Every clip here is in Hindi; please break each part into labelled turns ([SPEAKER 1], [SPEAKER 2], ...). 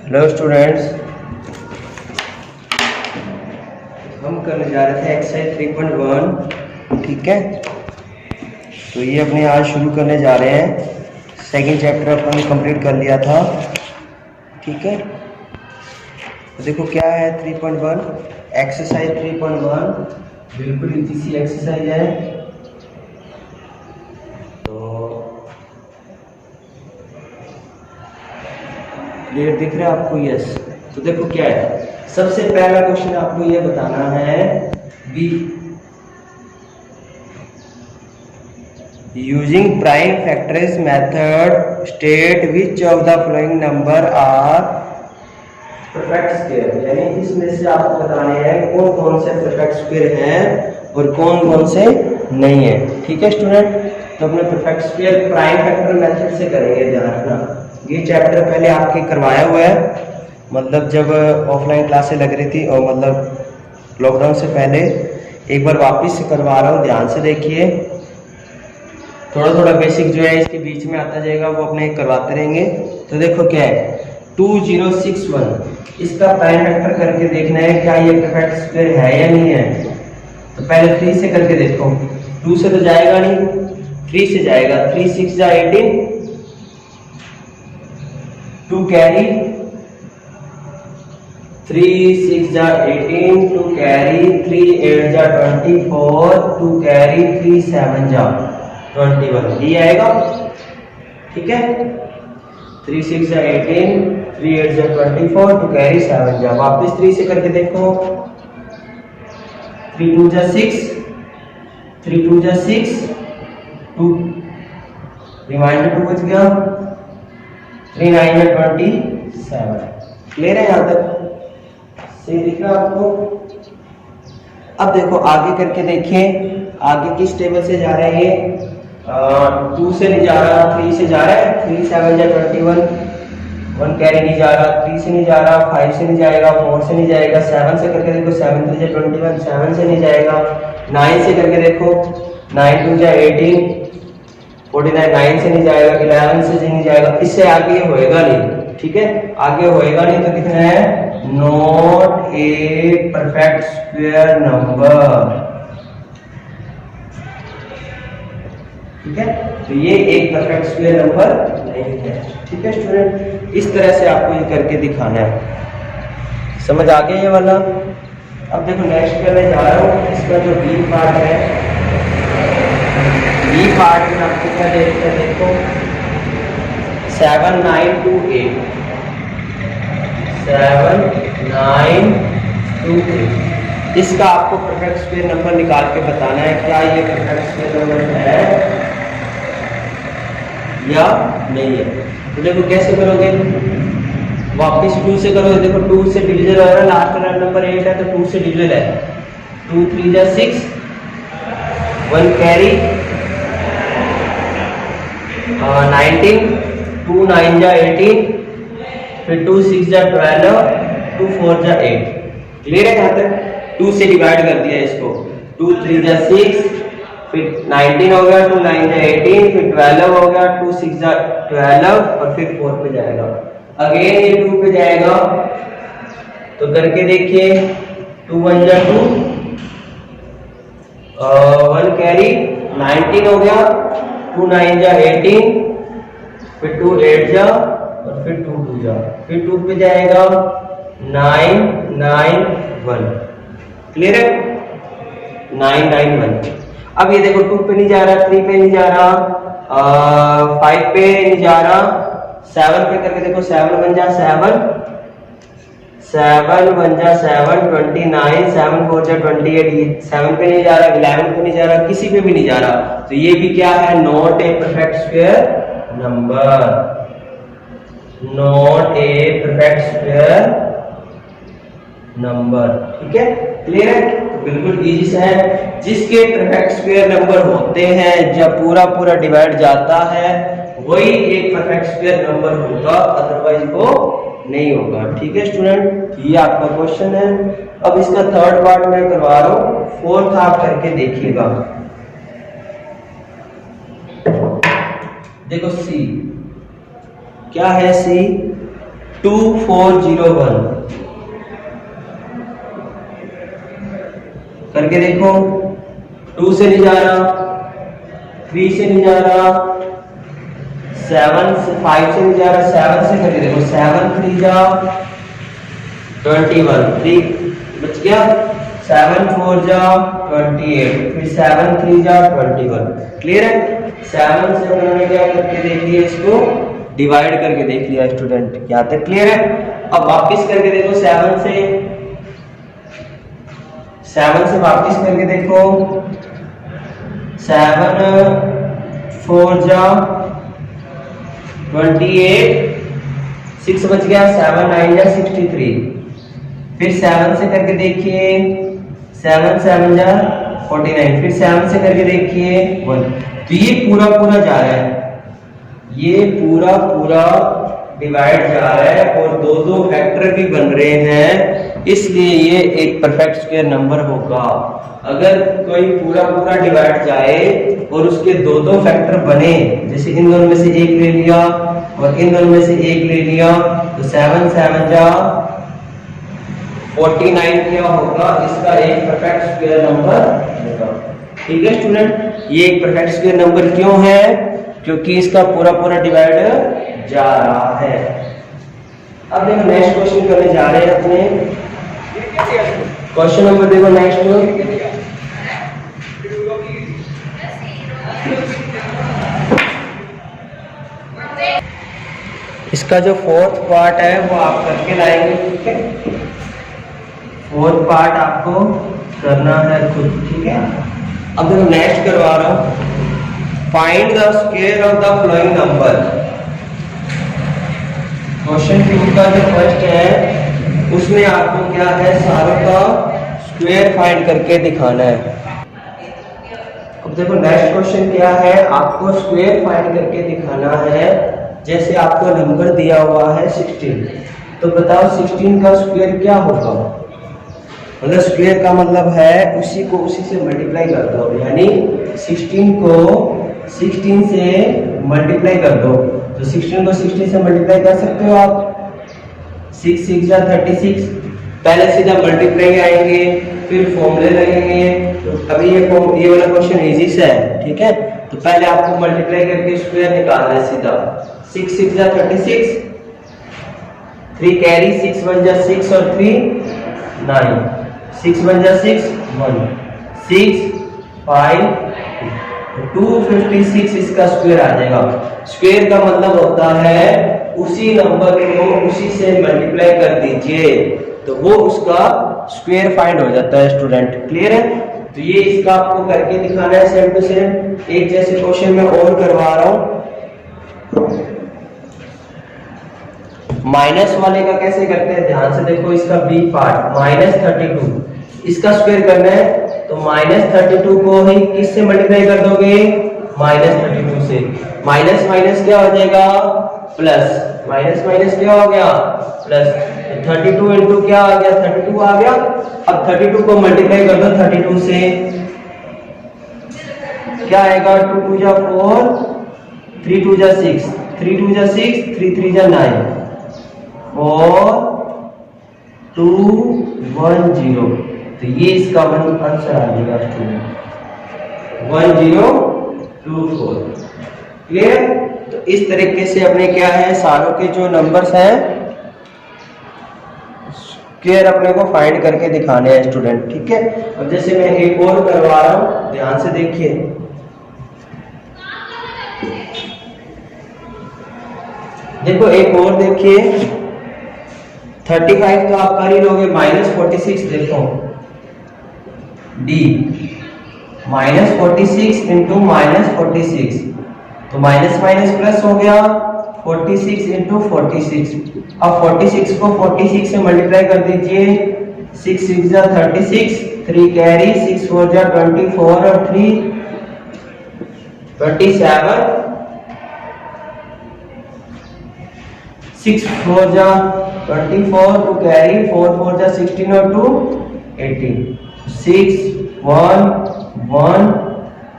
[SPEAKER 1] हेलो स्टूडेंट्स, हम करने जा रहे थे एक्सरसाइज 3.1। ठीक है, तो ये अपने आज शुरू करने जा रहे हैं। सेकंड चैप्टर अपन ने कंप्लीट कर लिया था। ठीक है, तो देखो क्या है 3.1 एक्सरसाइज 3.1 बिल्कुल इजी सी एक्सरसाइज है। क्लियर दिख रहा है आपको? यस। तो देखो क्या है, सबसे पहला क्वेश्चन आपको ये बताना है be using prime factors method state which of the following number are perfect square. यानी इसमें से आपको बताने हैं कौन कौन से परफेक्ट स्क्वायर हैं और कौन कौन से नहीं है। ठीक है स्टूडेंट, तो अपने perfect square prime factor method से करेंगे। ध्यान रखना, ये चैप्टर पहले आपके करवाया हुआ है, मतलब जब ऑफलाइन क्लासें लग रही थी और मतलब लॉकडाउन से पहले। एक बार वापस से करवा रहा हूँ, ध्यान से देखिए। थोड़ा थोड़ा बेसिक जो है इसके बीच में आता जाएगा, वो अपने करवाते रहेंगे। तो देखो क्या है 2061, इसका प्राइम फैक्टर करके देखना है क्या ये परफेक्ट स्क्वायर है या नहीं है। तो पहले 3 से करके देखो। 2 से तो जाएगा नहीं, 3 से जाएगा। 3 6 जा 18, 2 कैरी, 3 6 जा 18, 2 कैरी, 3 8 जा 24, 2 कैरी, 3 7 जा 21, ये आएगा। ठीक है, 3 6 जा 18, 3 8 जा 24, 2 कैरी 7 जा। वापस 3 से करके देखो। 3 2 जा 6, 3 2 जा 6, 2 रिमाइंडर 2 बच गया, 3 9 जा 27। क्लियर है यहाँ तक? सही दिख रहा है आपको? अब देखो आगे करके देखिए, आगे किस टेबल से जा रहा है ये। 2 से नहीं जा रहा, 3 से जा रहा है। 3 7 जा 21, 1 कैरी नहीं जा रहा। 3 से नहीं जा रहा, 5 से नहीं जाएगा, 4 से नहीं जाएगा। 7 से करके देखो, 7 3 जा 21, 7 से नहीं जाएगा। 9 से करके देखो, 9 2 जा 18, 49, 9 से नहीं जाएगा। 11 से नहीं जाएगा। इससे आगे होएगा नहीं। ठीक है, आगे होएगा नहीं तो कितना है not a perfect square number. ठीक है, तो ये एक परफेक्ट स्क्वायर नंबर नहीं है। ठीक है स्टूडेंट, इस तरह से आपको ये करके दिखाना है। समझ आ गया ये वाला? अब देखो नेक्स्ट करने जा रहा हूँ, इसका जो बी पार्ट है, बी पार्ट में आपको क्या देखते हैं, देखो 7 9 2 8, 7 9 2 8। इसका आपको परफेक्ट स्क्वायर नंबर निकाल के बताना है क्या ये परफेक्ट स्क्वायर नंबर है या नहीं है। तो देखो कैसे करोगे, वापस 2 से करोगे। देखो 2 से डिवीजन हो रहा है, लास्ट वाला नंबर 8 है तो 2 से डिवीजन है। 2 3 जा 6, 1 कैरी, 19, 2 9 जा 18, फिर 2 6 जा 12, 2 4 जा 8। क्लियर है यहाँ तक? 2 से डिवाइड कर दिया इसको। 2 3 जा 6, फिर 19 हो गया, 2 9 जा 18, फिर 12 हो गया, 2 6 जा 12 और फिर 4 पे जाएगा। अगेन ये 2 पे जाएगा, तो करके देखिए। 2 1 जा 2, 1 कैरी, 19 हो गया, 2 9 जा 18, फिर 2 8 जा और फिर 2 2 जा, फिर 2 पे जाएगा 9 9 1। क्लियर है? 9 9 1। अब ये देखो 2 पे नहीं जा रहा, 3 पे नहीं जा रहा, 5 पे नहीं जा रहा, 7 पे करके देखो। 7 1 जा 7, 7 1 जा 7 29, 7 4 जा 28। 7 पे नहीं जा रहा, 11 पे नहीं जा रहा, किसी पे भी नहीं जा रहा। तो ये भी क्या है, not a perfect square number. Not a perfect square number. ठीक है, क्लियर है? तो बिल्कुल इजी सा है। जिसके परफेक्ट स्क्वायर नंबर होते हैं, जब पूरा पूरा डिवाइड जाता है, वही एक परफेक्ट स्क्वायर नंबर होगा, अदरवाइज वो नहीं होगा। ठीक है स्टूडेंट, ये आपका क्वेश्चन है। अब इसका थर्ड पार्ट मैं करवा रहा हूँ, फोर्थ आप करके देखिएगा। देखो सी क्या है, सी 2401 करके देखो। 2 से नहीं जा रहा, 3 से नहीं जा रहा, 7 से 5 से नहीं जा रहा, 7 से करके देखो। 7 3 जा 21, 3 बच गया। 7 4 जा 28, फिर 7 3 जा 21। क्लियर है? 7 से उन्होंने क्या करके देख लिया, इसको डिवाइड करके देख लिया स्टूडेंट। यहाँ तक क्लियर है? अब वापिस करके देखो 7 से वापिस करके देखो। 7 4 जा 28, 6 बच गया। 7 9 जा 63, फिर 7 से करके देखिए। 7 7 जा 49, फिर 7 से करके देखिए 1। तो ये पूरा पूरा जा रहा है, ये पूरा पूरा डिवाइड जा रहा है और दो दो फैक्टर भी बन रहे हैं, इसलिए ये एक परफेक्ट स्क्वायर नंबर होगा। अगर कोई पूरा पूरा डिवाइड जाए और उसके दो दो फैक्टर बने, जैसे इन दोनों में से एक ले लिया और इन दोनों में से एक ले लिया, तो 7 7 जा 49 क्या होगा, इसका एक परफेक्ट स्क्वायर नंबर होगा। ठीक है स्टूडेंट? ये एक परफेक्ट स्क्वायर नंबर क्यों है? क्योंकि इसका पूरा पूरा डिवाइड जा रहा है। अब देखो नेक्स्ट क्वेश्चन करने जा रहे हैं अपने। क्वेश्चन नंबर देखो नेक्स्ट। इसका जो फोर्थ पार्ट है वो आप करके लाएंगे। ठीक है? फोर्थ पार्ट आपको करना है खुद। ठीक है? अब देखो नेक्स्ट करवा रहा हूं। Find the square of the flowing number. Question 2 का जो फर्स्ट है उसमें आपको क्या है, सारों का स्क्वायर फाइंड करके दिखाना है। अब देखो नेक्स्ट क्वेश्चन क्या है, आपको स्क्वायर फाइंड करके दिखाना है। जैसे आपको नंबर दिया हुआ है 16, तो बताओ 16 का स्क्वायर क्या होगा। मतलब स्क्वायर का मतलब है उसी को उसी से मल्टीप्लाई कर दो, यानी 16 को 16 से मल्टीप्लाई कर दो। तो 16 को 16 से मल्टीप्लाई कर सकते हो आप। 6 6 जा 36, पहले सीधा मल्टीप्लाई आएंगे, फिर फॉर्मूले लगेंगे। तो अभी ये वाला क्वेश्चन इजी सा है। ठीक है? तो पहले आपको मल्टीप्लाई करके स्क्वायर निकालना है सीधा। 6 6 जा 36, 3 कैरी, 6 1 जा 6 और 3 9, 6 1 जा 6 1, 6 5 256 इसका स्क्वायर आ जाएगा। स्क्वायर का मतलब होता है उसी नंबर को उसी से मल्टीप्लाई कर दीजिए, तो वो उसका स्क्वायर फाइंड हो जाता है स्टूडेंट। क्लियर है? तो ये इसका आपको करके दिखाना है सेम टू सेम। एक जैसे क्वेश्चन में और करवा रहा हूं। माइनस वाले का कैसे करते हैं, ध्यान से देखो। इसका बी पार्ट -32, इसका स्क्वायर करना है, तो -32 को ही किससे मल्टीप्लाई कर दोगे, -32 से। माइनस माइनस क्या हो जाएगा, प्लस। माइनस माइनस क्या हो गया, प्लस। 32 इंटू क्या आ गया, 32 आ गया। अब 32 को मल्टीप्लाई कर दो 32 से, क्या आएगा, 2 2 जा 4, 3 2 जा 6, 3 2 जा 6, 3 3 जा 9, 4 2 1 0। तो ये इसका आंसर आ जाएगा स्टूडेंट 1024। क्लियर? तो इस तरीके से अपने क्या है, सारों के जो नंबर्स हैं स्क्वायर अपने को फाइंड करके दिखाने हैं स्टूडेंट। ठीक है? अब जैसे मैं एक और करवा रहा हूं, ध्यान से देखिए। देखो एक और देखिए, 35 तो आप कर ही लोगे, -46 देखो डी, -46 इंटू -46, तो माइनस माइनस प्लस हो गया, 46 इंटू 46। अब 46 को 46 से मल्टीप्लाई कर दीजिए, 6 6 जा 36, 3 कैरी, 6 4 जा 24 और 3 27, 6 4 जा 24, 2 कैरी, 4 4 जा 16 और 2 18, 6 1 1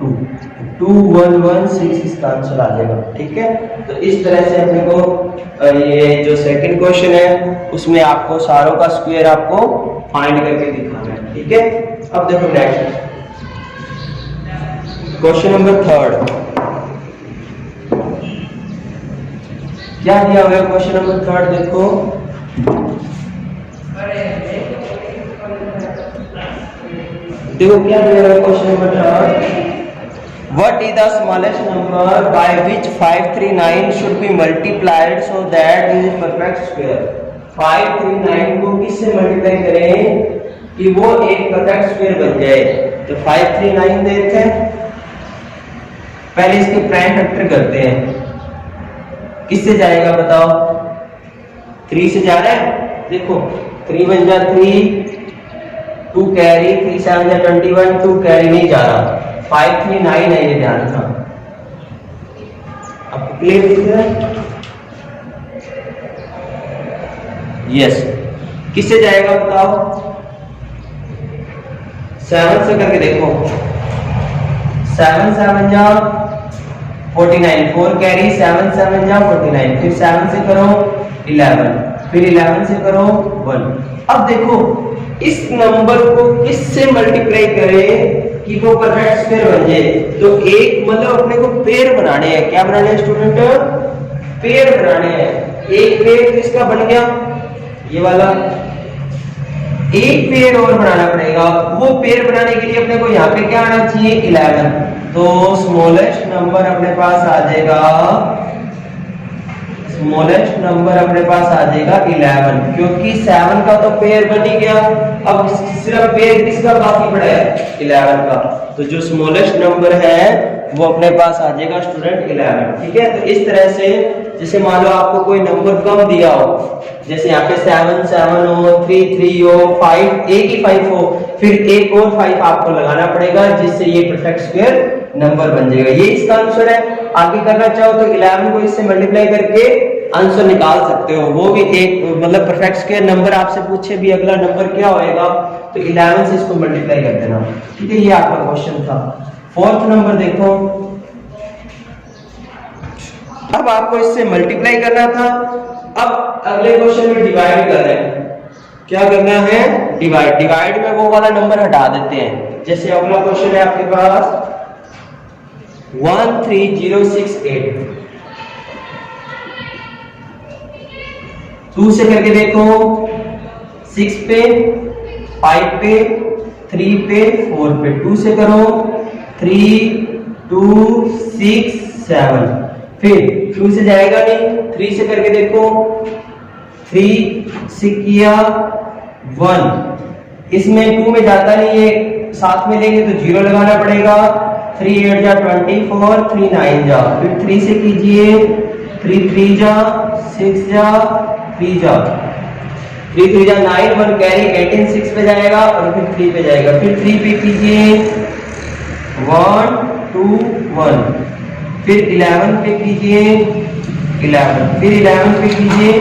[SPEAKER 1] 2। 2116 इसका आंसर आ जाएगा। ठीक है, तो इस तरह से अपने को ये जो सेकंड क्वेश्चन है उसमें आपको सारों का स्क्वायर आपको फाइंड करके दिखाना है। ठीक है, अब देखो नेक्स्ट क्वेश्चन नंबर 3 क्या दिया हुआ है। क्वेश्चन नंबर 3 देखो, क्या दिया हुआ है question number 3। What is the smallest number by which 539 should be multiplied so that it is perfect square? 539 को किससे मल्टीप्लाई करें कि वो एक परफेक्ट स्क्वायर बन जाए। तो 539 देखते हैं, पहले इसके प्राइम फैक्टर करते हैं। किससे जाएगा बताओ? 3 से जा रहा है। देखो 3 बन जा 3, 2 कैरी, 3 7 जा 21, 2 कैरी नहीं जा रहा। 539 है, ये ध्यान रखना। आपको क्लियर दिख रहा है? यस। किससे जाएगा बताओ? 7 से करके देखो। 7 7 जा 49, 4 कैरी, 7 7 जा 49, फिर 7 से करो 11, फिर 11 से करो 1। अब देखो इस नंबर को किससे मल्टीप्लाई करें कि वो परफेक्ट स्क्वायर बन जाए। तो एक मतलब अपने को पेयर बनाने हैं। क्या बनाने हैं स्टूडेंट? पेयर बनाने हैं। एक पेयर किसका बन गया? ये वाला। एक पेयर और बनाना पड़ेगा। वो पेयर बनाने के लिए अपने को यहाँ पे क्या आना चाहिए? 11। तो स्मॉलेस्ट नंबर अपने पास आ जाएगा, स्मॉलेस्ट नंबर अपने पास आ जाएगा 11, क्योंकि 7 का तो पेयर बन ही गया। अब सिर्फ पेयर किसका बाकी पड़ा है? 11 का। तो जो स्मॉलेस्ट नंबर है वो अपने पास आ जाएगा स्टूडेंट 11। ठीक है, तो इस तरह से जैसे मान लो आपको कोई नंबर कम दिया हो, जैसे यहाँ पे 7 7 हो, 3 3 हो, 5 एक ही 5 हो, फिर एक और 5 आपको लगाना पड़ेगा जिससे ये परफेक्ट स्क्वायर नंबर बन जाएगा। ये इसका आंसर है। आगे करना चाहो तो 11 को इससे मल्टीप्लाई करके आंसर निकाल सकते हो। वो भी एक मतलब परफेक्ट स्क्वायर नंबर आपसे पूछे भी अगला नंबर क्या होएगा, तो 11 से इसको मल्टीप्लाई कर देना। ठीक है, ये आपका क्वेश्चन था। 4th नंबर देखो, अब आपको इससे मल्टीप्लाई करना था। अब अगले क्वेश्चन में डिवाइड कर रहे हैं। क्या करना है? डिवाइड। डिवाइड में वो वाला नंबर हटा देते हैं। जैसे अगला क्वेश्चन है आपके पास 13068, 2 से करके देखो, 6 पे, 5 पे, 3 पे, 4 पे। 2 से करो 3 2 6 7, फिर 2 से जाएगा नहीं, 3 से करके देखो, 3 से किया 1, इसमें 2 में जाता नहीं है, साथ में लेंगे तो 0 लगाना पड़ेगा। 3 8 जा 24, 3 9 जा, फिर 3 से कीजिए, 3 3 जा 6 जा 3 जा, 3 3 जा 9, 1 कैरी 18, 6 पे जाएगा और फिर 3 पे जाएगा, फिर 3 पे कीजिए 1 2 1, फिर 11 पे कीजिए 11, फिर 11 पे कीजिए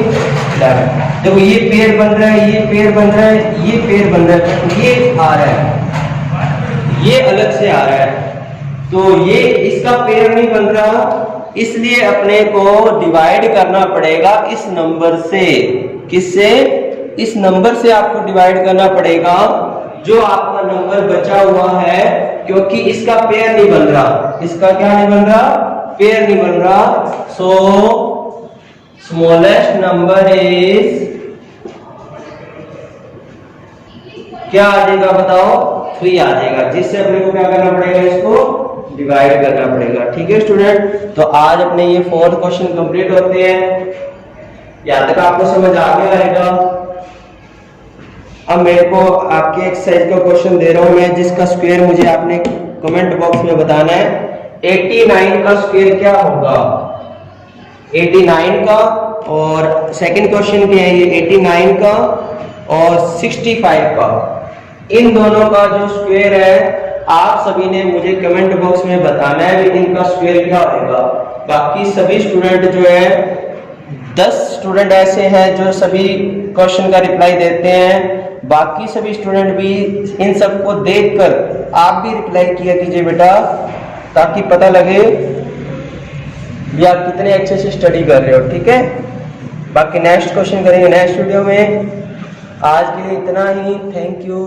[SPEAKER 1] 11। देखो ये पेयर बन रहा है, ये पेयर बन रहा है, ये पेयर बन रहा है, ये आ रहा है, ये अलग से आ रहा है, तो ये इसका पेयर नहीं बन रहा, इसलिए अपने को डिवाइड करना पड़ेगा इस नंबर से। किससे? इस नंबर से आपको डिवाइड करना पड़ेगा जो आपका नंबर बचा हुआ है, क्योंकि इसका पेयर नहीं बन रहा। इसका क्या नहीं बन रहा? पेयर नहीं बन रहा। सो स्मॉलेस्ट नंबर इज क्या आ जाएगा बताओ? 3 आ जाएगा, जिससे अपने को क्या करना पड़ेगा? इसको डिवाइड करना पड़ेगा। ठीक है स्टूडेंट, तो आज अपने ये 4th क्वेश्चन कंप्लीट होते हैं। यहाँ तक आपको समझ आ गया रहेगा। अब मेरे को आपके एक्सरसाइज का क्वेश्चन दे रहा हूं मैं, जिसका स्क्वायर मुझे आपने कमेंट बॉक्स में बताना है। 89 का स्क्वायर क्या होगा? 89 का, और सेकंड क्वेश्चन क्या है? ये 89 का और 65 का, इन दोनों का जो स्क्वायर है आप सभी ने मुझे कमेंट बॉक्स में बताना है कि इनका स्क्वायर क्या होगा। बाकी सभी स्टूडेंट जो है 10 स्टूडेंट ऐसे हैं जो सभी क्वेश्चन का रिप्लाई देते हैं। बाकी सभी स्टूडेंट भी इन सबको देखकर आप भी रिप्लाई किया कीजिए बेटा, ताकि पता लगे भी आप कितने अच्छे से स्टडी कर रहे हो। ठीक है, बाकी नेक्स्ट क्वेश्चन करेंगे नेक्स्ट वीडियो में। आज के लिए इतना ही, थैंक यू।